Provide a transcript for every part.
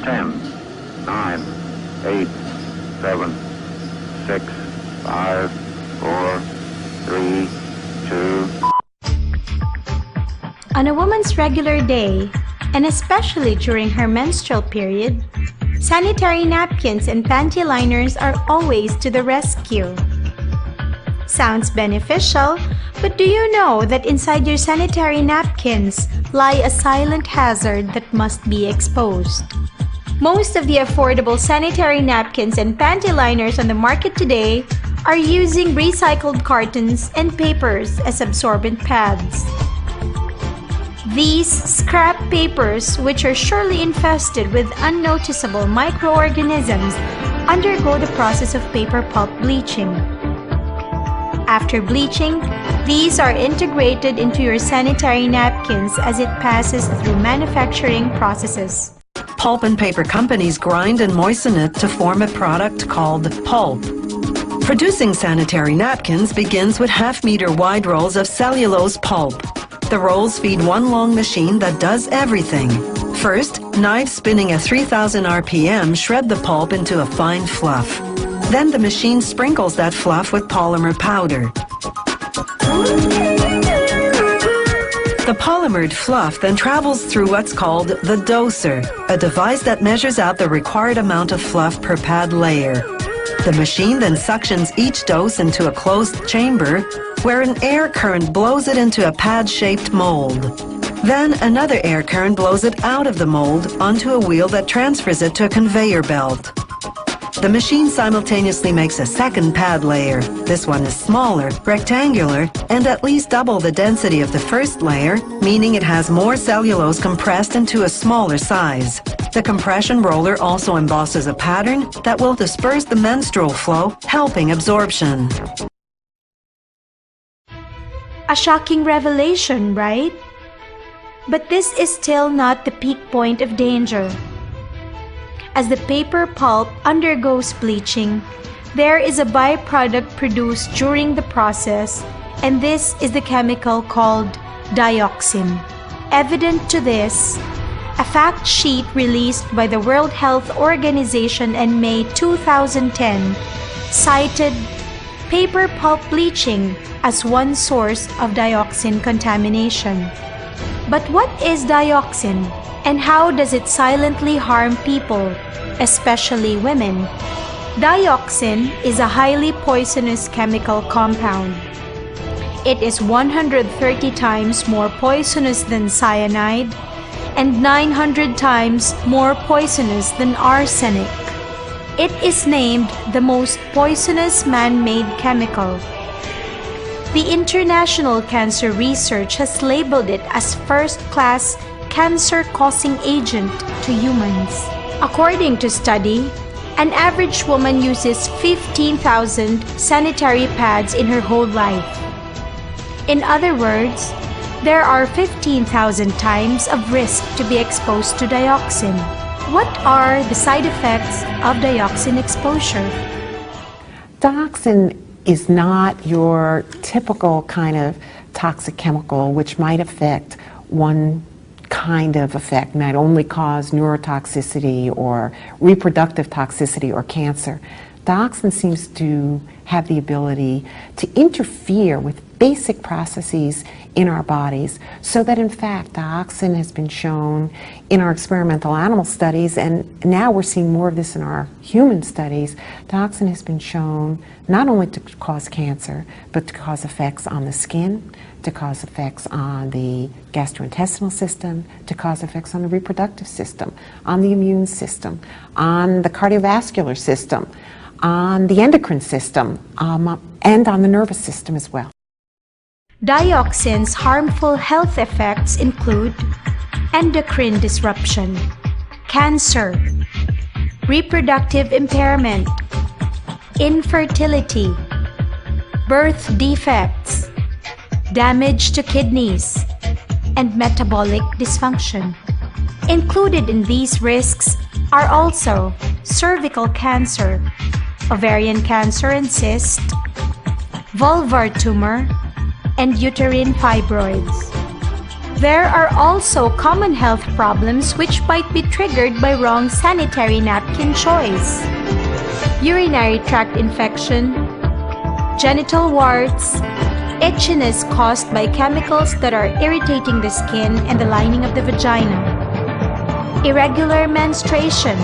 10, 9, 8, 7, 6, 5, 4, 3, 2. On a woman's regular day, and especially during her menstrual period, sanitary napkins and panty liners are always to the rescue. Sounds beneficial, but do you know that inside your sanitary napkins lie a silent hazard that must be exposed? Most of the affordable sanitary napkins and panty liners on the market today are using recycled cartons and papers as absorbent pads. These scrap papers, which are surely infested with unnoticeable microorganisms, undergo the process of paper pulp bleaching. After bleaching, these are integrated into your sanitary napkins as it passes through manufacturing processes. Pulp and paper companies grind and moisten it to form a product called pulp. Producing sanitary napkins begins with half-meter wide rolls of cellulose pulp. The rolls feed one long machine that does everything. First, knives spinning at 3000 RPM shred the pulp into a fine fluff. Then the machine sprinkles that fluff with polymer powder. The polymered fluff then travels through what's called the doser, a device that measures out the required amount of fluff per pad layer. The machine then suctions each dose into a closed chamber where an air current blows it into a pad-shaped mold. Then another air current blows it out of the mold onto a wheel that transfers it to a conveyor belt. The machine simultaneously makes a second pad layer. This one is smaller, rectangular, and at least double the density of the first layer, meaning it has more cellulose compressed into a smaller size. The compression roller also embosses a pattern that will disperse the menstrual flow, helping absorption. A shocking revelation, right? But this is still not the peak point of danger. As the paper pulp undergoes bleaching, there is a byproduct produced during the process, and this is the chemical called dioxin. Evident to this, a fact sheet released by the World Health Organization in May 2010 cited paper pulp bleaching as one source of dioxin contamination. But what is dioxin, and how does it silently harm people, especially women? Dioxin is a highly poisonous chemical compound. It is 130 times more poisonous than cyanide and 900 times more poisonous than arsenic. It is named the most poisonous man-made chemical. The International Cancer Research has labeled it as first-class cancer-causing agent to humans. According to study, an average woman uses 15,000 sanitary pads in her whole life. In other words, there are 15,000 times of risk to be exposed to dioxin. What are the side effects of dioxin exposure? Dioxin is not your typical kind of toxic chemical which might affect one kind of effect, might only cause neurotoxicity or reproductive toxicity or cancer. Dioxin seems to have the ability to interfere with basic processes in our bodies, so that in fact dioxin has been shown in our experimental animal studies, and now we're seeing more of this in our human studies. Dioxin has been shown not only to cause cancer, but to cause effects on the skin, to cause effects on the gastrointestinal system, to cause effects on the reproductive system, on the immune system, on the cardiovascular system, on the endocrine system, and on the nervous system as well. Dioxin's harmful health effects include endocrine disruption, cancer, reproductive impairment, infertility, birth defects, damage to kidneys, and metabolic dysfunction. Included in these risks are also cervical cancer, ovarian cancer and cyst, vulvar tumor, and uterine fibroids. There are also common health problems which might be triggered by wrong sanitary napkin choice. Urinary tract infection, genital warts, itchiness caused by chemicals that are irritating the skin and the lining of the vagina, irregular menstruation,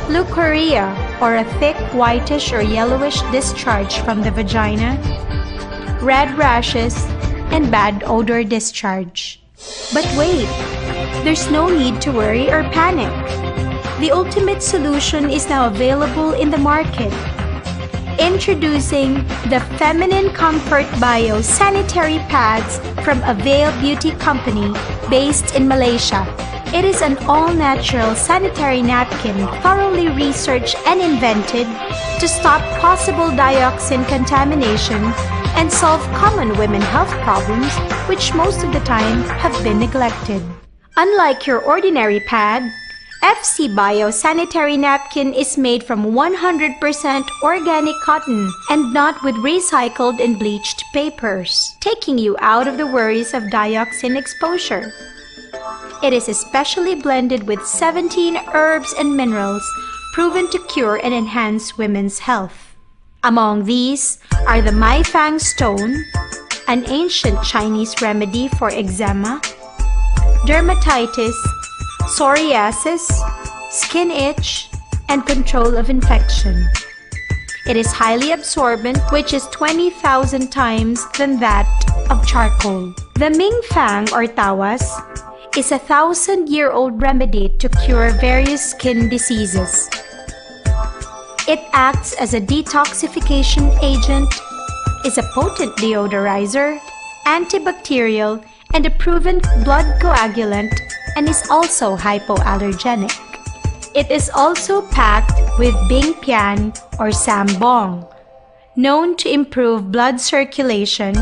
leukorrhea or a thick whitish or yellowish discharge from the vagina, red rashes, and bad odor discharge. But wait, there's no need to worry or panic. The ultimate solution is now available in the market. Introducing the Feminine Comfort Bio Sanitary Pads from Avail Beauty Company based in Malaysia. It is an all-natural sanitary napkin thoroughly researched and invented to stop possible dioxin contamination and solve common women health problems which most of the time have been neglected. Unlike your ordinary pad, FC Bio Sanitary Napkin is made from 100% organic cotton and not with recycled and bleached papers, taking you out of the worries of dioxin exposure. It is especially blended with 17 herbs and minerals proven to cure and enhance women's health. Among these are the Mai Fang Stone, an ancient Chinese remedy for eczema, dermatitis, psoriasis, skin itch, and control of infection. It is highly absorbent, which is 20,000 times than that of charcoal. The Ming Fang or Tawas is a 1,000-year-old remedy to cure various skin diseases. It acts as a detoxification agent, is a potent deodorizer, antibacterial, and a proven blood coagulant, and is also hypoallergenic. It is also packed with Bing Pian or Sambong, known to improve blood circulation,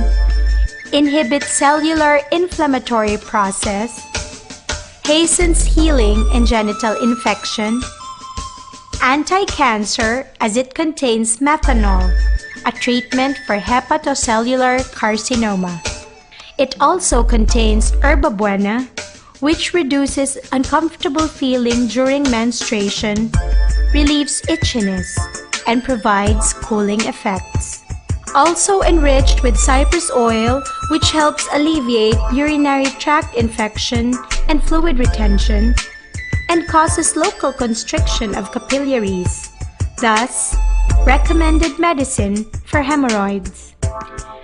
inhibit cellular inflammatory process, hastens healing in genital infection, anti-cancer as it contains methanol, a treatment for hepatocellular carcinoma. It also contains Herba Buena, which reduces uncomfortable feeling during menstruation, relieves itchiness, and provides cooling effects. Also enriched with cypress oil, which helps alleviate urinary tract infection and fluid retention, and causes local constriction of capillaries, thus recommended medicine for hemorrhoids.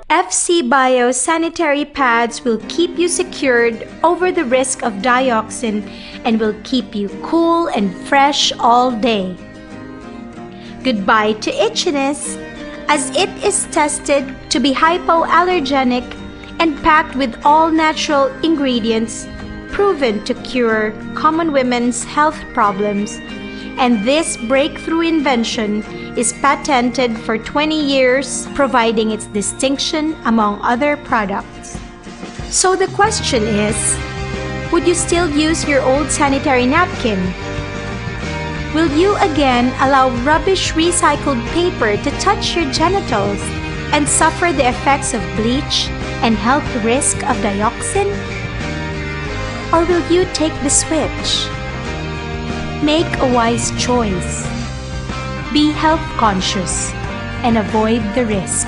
FC Bio sanitary pads will keep you secured over the risk of dioxin and will keep you cool and fresh all day. Goodbye to itchiness, as it is tested to be hypoallergenic and packed with all natural ingredients proven to cure common women's health problems. And this breakthrough invention is patented for 20 years, providing its distinction among other products. So the question is, would you still use your old sanitary napkin? Will you again allow rubbish recycled paper to touch your genitals and suffer the effects of bleach and health risk of dioxin? Or will you take the switch? Make a wise choice. Be health conscious and avoid the risk.